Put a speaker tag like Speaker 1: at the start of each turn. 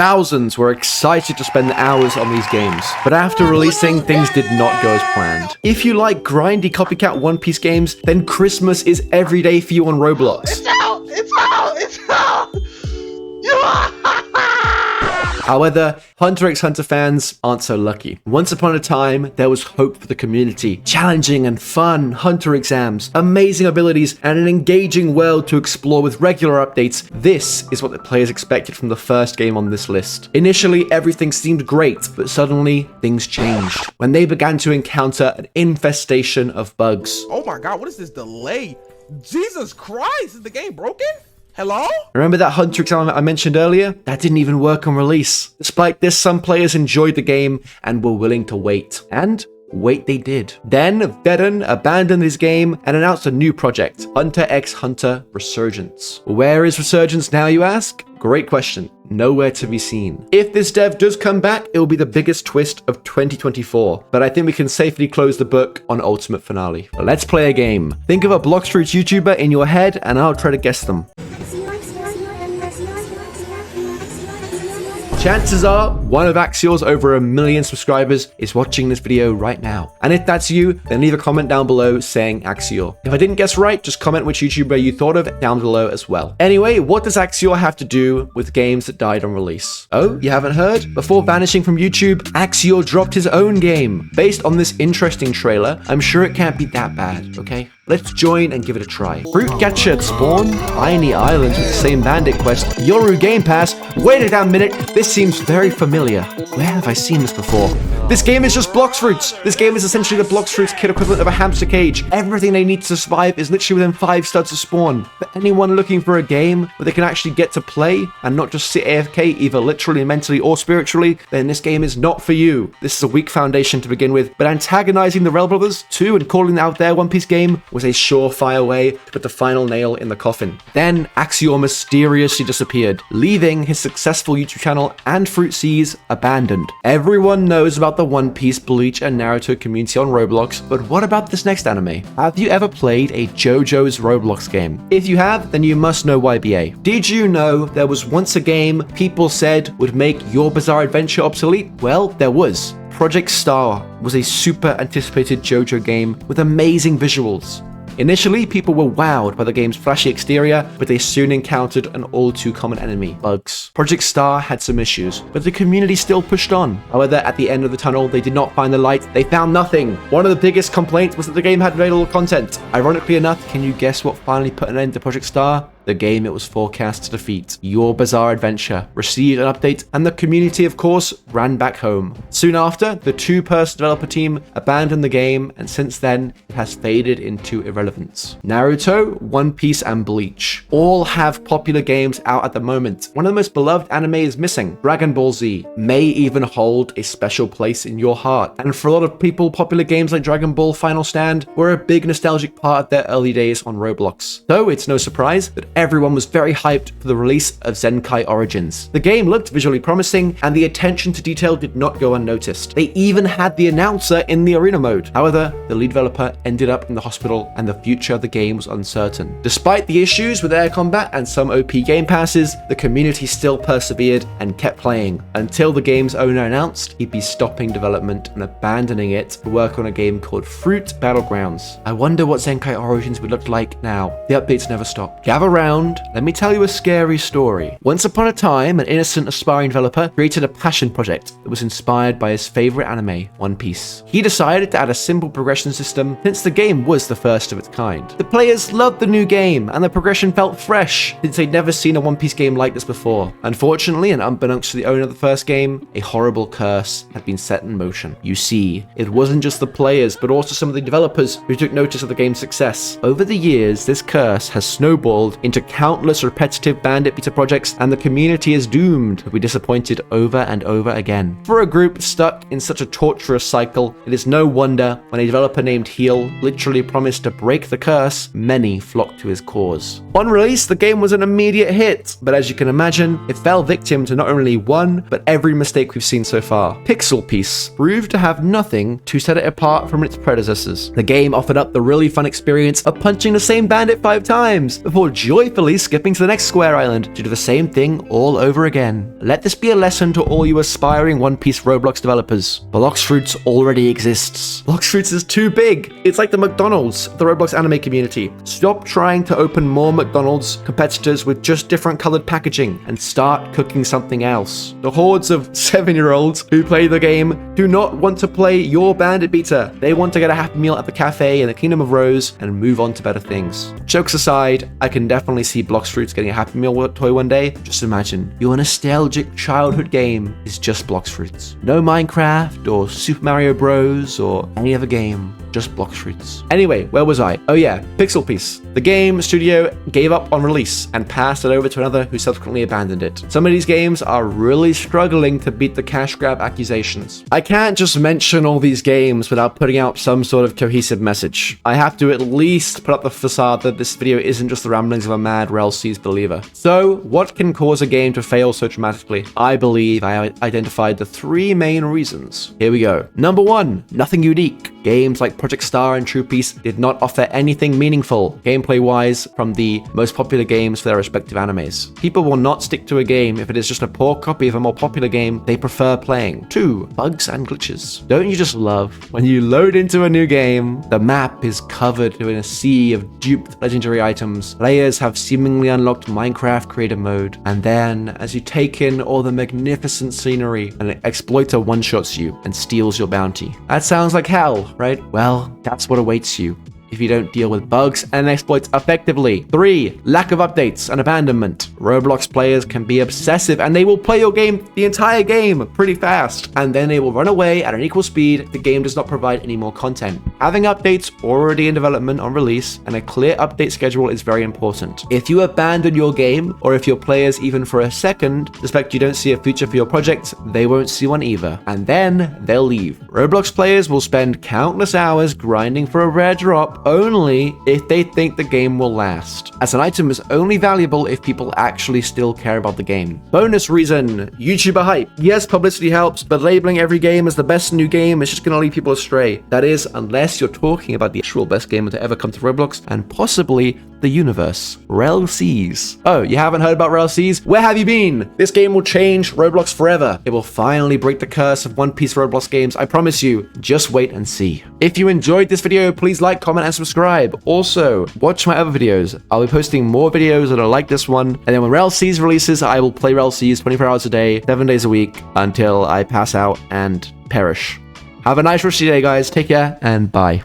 Speaker 1: Thousands were excited to spend hours on these games, but after releasing, things did not go as planned. If you like grindy copycat One Piece games, then Christmas is every day for you on Roblox.
Speaker 2: It's out! It's out! It's out!
Speaker 1: However, Hunter x Hunter fans aren't so lucky. Once upon a time, there was hope for the community. Challenging and fun Hunter exams, amazing abilities, and an engaging world to explore with regular updates. This is what the players expected from the first game on this list. Initially, everything seemed great, but suddenly, things changed when they began to encounter an infestation of bugs.
Speaker 2: Oh my god, what is this delay? Jesus Christ, is the game broken? Hello?
Speaker 1: Remember that Hunter exam I mentioned earlier? That didn't even work on release. Despite this, some players enjoyed the game and were willing to wait. And wait they did. Then, Vedden abandoned his game and announced a new project, Hunter x Hunter Resurgence. Where is Resurgence now, you ask? Great question. Nowhere to be seen. If this dev does come back, it will be the biggest twist of 2024, but I think we can safely close the book on Ultimate Finale. But let's play a game. Think of a Bloxfruits YouTuber in your head and I'll try to guess them. Chances are, one of Axior's over 1 million subscribers is watching this video right now. And if that's you, then leave a comment down below saying Axior. If I didn't guess right, just comment which YouTuber you thought of down below as well. Anyway, what does Axior have to do with games that died on release? Oh, you haven't heard? Before vanishing from YouTube, Axior dropped his own game. Based on this interesting trailer, I'm sure it can't be that bad, okay? Let's join and give it a try. Fruit Catcher at Spawn, Tiny Islands with the same bandit quest, Yoru Game Pass. Wait a damn minute, this seems very familiar. Where have I seen this before? This game is just Bloxfruits. This game is essentially the Bloxfruits kid equivalent of a hamster cage. Everything they need to survive is literally within 5 studs of Spawn. For anyone looking for a game where they can actually get to play and not just sit AFK either literally, mentally, or spiritually, then this game is not for you. This is a weak foundation to begin with, but antagonizing the Rel Brothers too and calling out their One Piece game was a surefire way to put the final nail in the coffin. Then Axior mysteriously disappeared, leaving his successful YouTube channel and Fruit Seas abandoned. Everyone knows about the One Piece, Bleach, and Naruto community on Roblox, but what about this next anime? Have you ever played a JoJo's Roblox game? If you have, then you must know YBA. Did you know there was once a game people said would make Your Bizarre Adventure obsolete? Well, there was. Project Star was a super anticipated JoJo game with amazing visuals. Initially, people were wowed by the game's flashy exterior, but they soon encountered an all-too-common enemy, bugs. Project Star had some issues, but the community still pushed on. However, at the end of the tunnel, they did not find the light. They found nothing. One of the biggest complaints was that the game had very little content. Ironically enough, can you guess what finally put an end to Project Star? The game it was forecast to defeat. Your Bizarre Adventure received an update, and the community, of course, ran back home. Soon after, the 2-person developer team abandoned the game, and since then, it has faded into irrelevance. Naruto, One Piece, and Bleach all have popular games out at the moment. One of the most beloved anime is missing. Dragon Ball Z may even hold a special place in your heart. And for a lot of people, popular games like Dragon Ball Final Stand were a big nostalgic part of their early days on Roblox. So it's no surprise that everyone was very hyped for the release of Zenkai Origins. The game looked visually promising, and the attention to detail did not go unnoticed. They even had the announcer in the arena mode. However, the lead developer ended up in the hospital, and the future of the game was uncertain. Despite the issues with air combat and some OP game passes, the community still persevered and kept playing, until the game's owner announced he'd be stopping development and abandoning it to work on a game called Fruit Battlegrounds. I wonder what Zenkai Origins would look like now. The updates never stopped. Gather round, let me tell you a scary story. Once upon a time, an innocent aspiring developer created a passion project that was inspired by his favorite anime, One Piece. He decided to add a simple progression system since the game was the first of its kind. The players loved the new game, and the progression felt fresh since they'd never seen a One Piece game like this before. Unfortunately, and unbeknownst to the owner of the first game, a horrible curse had been set in motion. You see, it wasn't just the players, but also some of the developers who took notice of the game's success. Over the years, this curse has snowballed into countless repetitive bandit beta projects, and the community is doomed to be disappointed over and over again. For a group stuck in such a torturous cycle, it is no wonder when a developer named Heel literally promised to break the curse, many flocked to his cause. On release, the game was an immediate hit, but as you can imagine, it fell victim to not only one, but every mistake we've seen so far. Pixel Piece proved to have nothing to set it apart from its predecessors. The game offered up the really fun experience of punching the same bandit 5 times before joyfully joyfully skipping to the next square island to do the same thing all over again. Let this be a lesson to all you aspiring One Piece Roblox developers. Blox Fruits already exists. Blox Fruits is too big. It's like the McDonald's of the Roblox anime community. Stop trying to open more McDonald's competitors with just different colored packaging and start cooking something else. The hordes of 7-year-olds who play the game do not want to play your Bandit Beater. They want to get a Happy Meal at the cafe in the Kingdom of Rose and move on to better things. Jokes aside, I can definitely see Blox Fruits getting a Happy Meal toy one day. Just imagine, your nostalgic childhood game is just Blox Fruits. No Minecraft or Super Mario Bros. Or any other game. Just Blox Fruits. Anyway, where was I? Oh yeah, Pixel Piece. The game studio gave up on release and passed it over to another who subsequently abandoned it. Some of these games are really struggling to beat the cash grab accusations. I can't just mention all these games without putting out some sort of cohesive message. I have to at least put up the facade that this video isn't just the ramblings of a mad RLC's believer. So, what can cause a game to fail so dramatically? I believe I identified the 3 main reasons. Here we go. Number 1, nothing unique. Games like Project Star and True Peace did not offer anything meaningful, gameplay-wise, from the most popular games for their respective animes. People will not stick to a game if it is just a poor copy of a more popular game they prefer playing. 2, bugs and glitches. Don't you just love when you load into a new game, the map is covered in a sea of duped legendary items, players have seemingly unlocked Minecraft creative mode, and then, as you take in all the magnificent scenery, an exploiter one-shots you and steals your bounty. That sounds like hell, right? Well, that's what awaits you if you don't deal with bugs and exploits effectively. 3, lack of updates and abandonment. Roblox players can be obsessive and they will play your game, the entire game, pretty fast, and then they will run away at an equal speed if the game does not provide any more content. Having updates already in development on release and a clear update schedule is very important. If you abandon your game, or if your players even for a second suspect you don't see a future for your project, they won't see one either, and then they'll leave. Roblox players will spend countless hours grinding for a rare drop only if they think the game will last, as an item is only valuable if people actually still care about the game. Bonus reason, YouTuber hype. Yes, publicity helps, but labeling every game as the best new game is just gonna lead people astray. That is, unless you're talking about the actual best game to ever come to Roblox, and possibly the universe. RLCs. Oh, you haven't heard about RLCs? Where have you been? This game will change Roblox forever. It will finally break the curse of One Piece Roblox games, I promise you. Just wait and see. If you enjoyed this video, please like, comment, and subscribe. Also, watch my other videos. I'll be posting more videos that are like this one, and then when RLCs releases, I will play RLCs 24 hours a day, 7 days a week, until I pass out and perish. Have a nice rest of your day, guys. Take care, and bye.